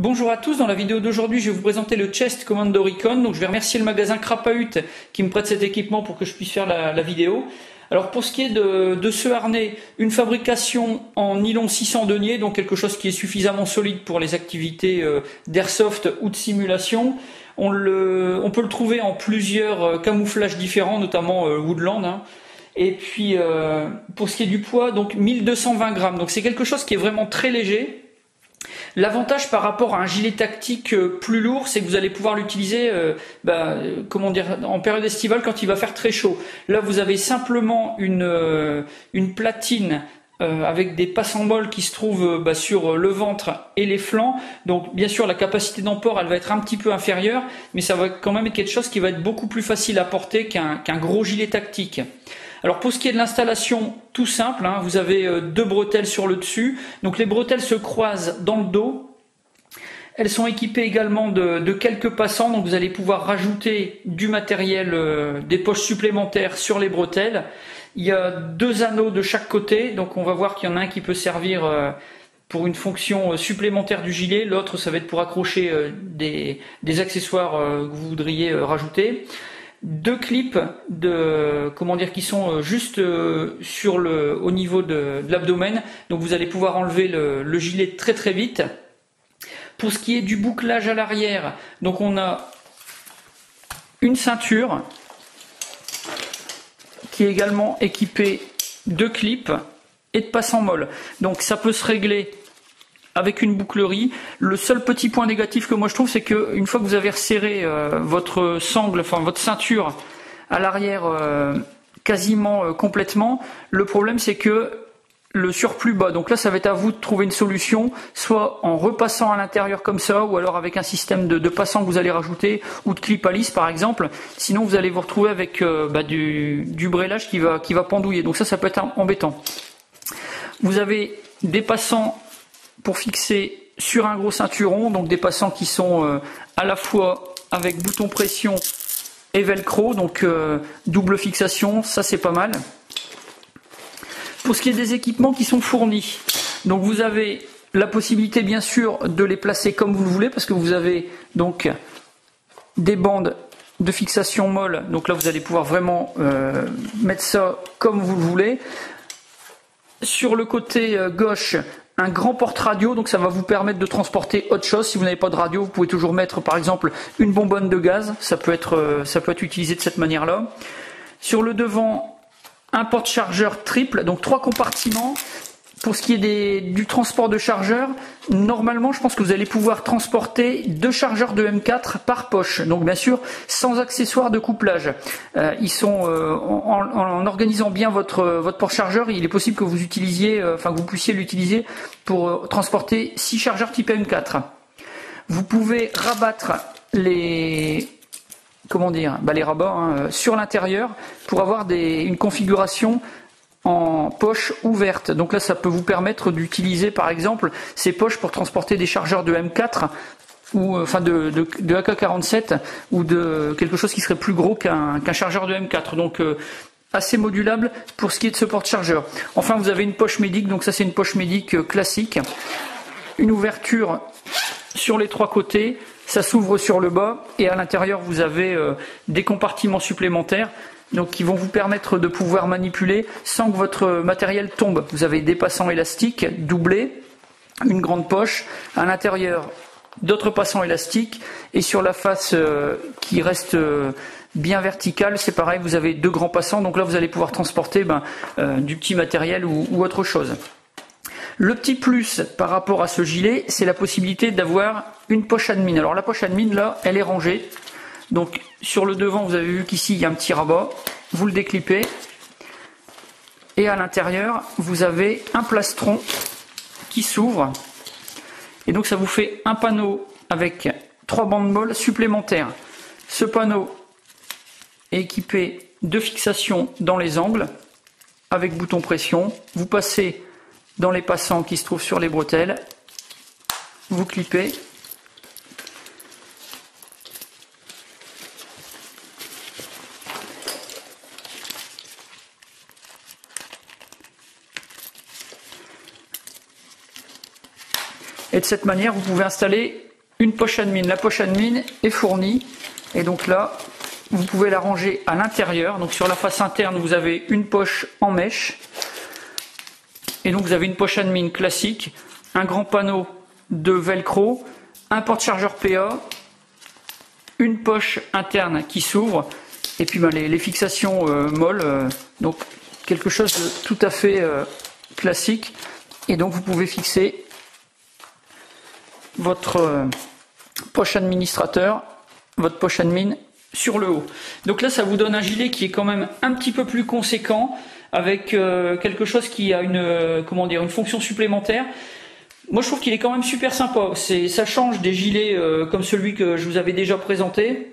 Bonjour à tous, dans la vidéo d'aujourd'hui je vais vous présenter le Chest Commando Recon. Donc je vais remercier le magasin Crapahut qui me prête cet équipement pour que je puisse faire la vidéo. Alors pour ce qui est de ce harnais, une fabrication en nylon 600 deniers, donc quelque chose qui est suffisamment solide pour les activités d'airsoft ou de simulation. On peut le trouver en plusieurs camouflages différents, notamment Woodland. Et puis pour ce qui est du poids, donc 1220 grammes, donc c'est quelque chose qui est vraiment très léger. L'avantage par rapport à un gilet tactique plus lourd, c'est que vous allez pouvoir l'utiliser en période estivale quand il va faire très chaud. Là, vous avez simplement une platine avec des passemboles qui se trouvent sur le ventre et les flancs. Donc bien sûr la capacité d'emport elle va être un petit peu inférieure, mais ça va quand même être quelque chose qui va être beaucoup plus facile à porter qu'un gros gilet tactique. Alors pour ce qui est de l'installation, tout simple, vous avez deux bretelles sur le dessus. Donc les bretelles se croisent dans le dos. Elles sont équipées également de quelques passants, donc vous allez pouvoir rajouter du matériel, des poches supplémentaires sur les bretelles. Il y a deux anneaux de chaque côté, donc on va voir qu'il y en a un qui peut servir pour une fonction supplémentaire du gilet, l'autre ça va être pour accrocher des accessoires que vous voudriez rajouter. Deux clips qui sont juste au niveau de l'abdomen, donc vous allez pouvoir enlever le gilet très très vite. Pour ce qui est du bouclage à l'arrière, donc on a une ceinture qui est également équipée de clips et de passants molles. Donc ça peut se régler avec une bouclerie. Le seul petit point négatif que moi je trouve, c'est que une fois que vous avez resserré votre sangle, votre ceinture à l'arrière quasiment complètement, le problème c'est que le surplus bas. Donc là ça va être à vous de trouver une solution, soit en repassant à l'intérieur comme ça, ou alors avec un système de passants que vous allez rajouter, ou de clip à lisse par exemple. Sinon vous allez vous retrouver avec du brelage qui va pendouiller. Donc ça peut être embêtant. Vous avez des passants pour fixer sur un gros ceinturon, donc des passants qui sont à la fois avec bouton pression et velcro, donc double fixation, ça c'est pas mal. Pour ce qui est des équipements qui sont fournis, donc vous avez la possibilité bien sûr de les placer comme vous le voulez, parce que vous avez donc des bandes de fixation molle, donc là vous allez pouvoir vraiment mettre ça comme vous le voulez. Sur le côté gauche, un grand porte-radio, donc ça va vous permettre de transporter autre chose. Si vous n'avez pas de radio, vous pouvez toujours mettre par exemple une bonbonne de gaz, ça peut être utilisé de cette manière-là. Sur le devant, un porte-chargeur triple, donc 3 compartiments. Pour ce qui est du transport de chargeurs, normalement je pense que vous allez pouvoir transporter 2 chargeurs de M4 par poche, donc bien sûr sans accessoires de couplage. Ils sont en organisant bien votre porte-chargeur, il est possible que vous puissiez l'utiliser pour transporter 6 chargeurs type M4. Vous pouvez rabattre les rabats sur l'intérieur pour avoir une configuration en poche ouverte. Donc là ça peut vous permettre d'utiliser par exemple ces poches pour transporter des chargeurs de M4 ou de AK-47 ou de quelque chose qui serait plus gros qu'un chargeur de M4. Donc assez modulable pour ce qui est de ce porte-chargeur. Enfin vous avez une poche médic, donc ça c'est une poche médic classique. Une ouverture sur les 3 côtés, ça s'ouvre sur le bas et à l'intérieur vous avez des compartiments supplémentaires, donc qui vont vous permettre de pouvoir manipuler sans que votre matériel tombe. Vous avez des passants élastiques doublés, une grande poche, à l'intérieur d'autres passants élastiques, et sur la face qui reste bien verticale, c'est pareil, vous avez 2 grands passants, donc là vous allez pouvoir transporter du petit matériel ou autre chose. Le petit plus par rapport à ce gilet, c'est la possibilité d'avoir une poche admin. Alors la poche admin là, elle est rangée. Donc sur le devant, vous avez vu qu'ici il y a un petit rabat, vous le déclipez et à l'intérieur vous avez un plastron qui s'ouvre et donc ça vous fait un panneau avec 3 bandes molles supplémentaires. Ce panneau est équipé de fixation dans les angles avec bouton pression. Vous passez dans les passants qui se trouvent sur les bretelles, vous clipez. Et de cette manière, vous pouvez installer une poche admin. La poche admin est fournie et donc là vous pouvez la ranger à l'intérieur. Donc sur la face interne vous avez une poche en mèche et donc vous avez une poche admin classique, un grand panneau de velcro, un porte-chargeur PA, une poche interne qui s'ouvre et puis les fixations molles, donc quelque chose de tout à fait classique. Et donc vous pouvez fixer votre poche administrateur, votre poche admin sur le haut. Donc là ça vous donne un gilet qui est quand même un petit peu plus conséquent, avec quelque chose qui a une fonction supplémentaire. Moi je trouve qu'il est quand même super sympa. Ça change des gilets comme celui que je vous avais déjà présenté.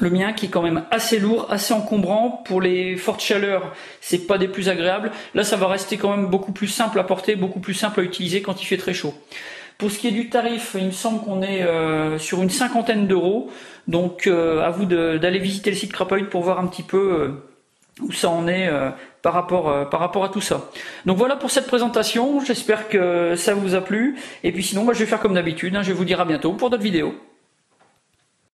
Le mien qui est quand même assez lourd, assez encombrant. Pour les fortes chaleurs, c'est pas des plus agréables. Là ça va rester quand même beaucoup plus simple à porter, beaucoup plus simple à utiliser quand il fait très chaud. Pour ce qui est du tarif, il me semble qu'on est sur une 50aine d'euros. Donc à vous d'aller visiter le site Crapoid pour voir un petit peu où ça en est par rapport à tout ça. Donc voilà pour cette présentation, j'espère que ça vous a plu. Et puis sinon, je vais faire comme d'habitude, je vais vous dire à bientôt pour d'autres vidéos.